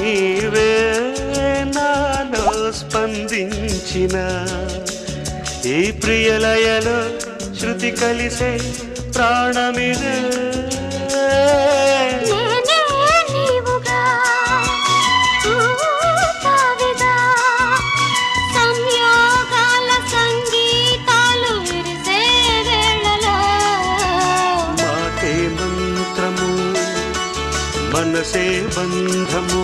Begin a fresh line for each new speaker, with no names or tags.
నీవే నాలో స్పందించిన ఈ ప్రియలయలో శృతి కలిసే ప్రాణమిదే మనసే బంధము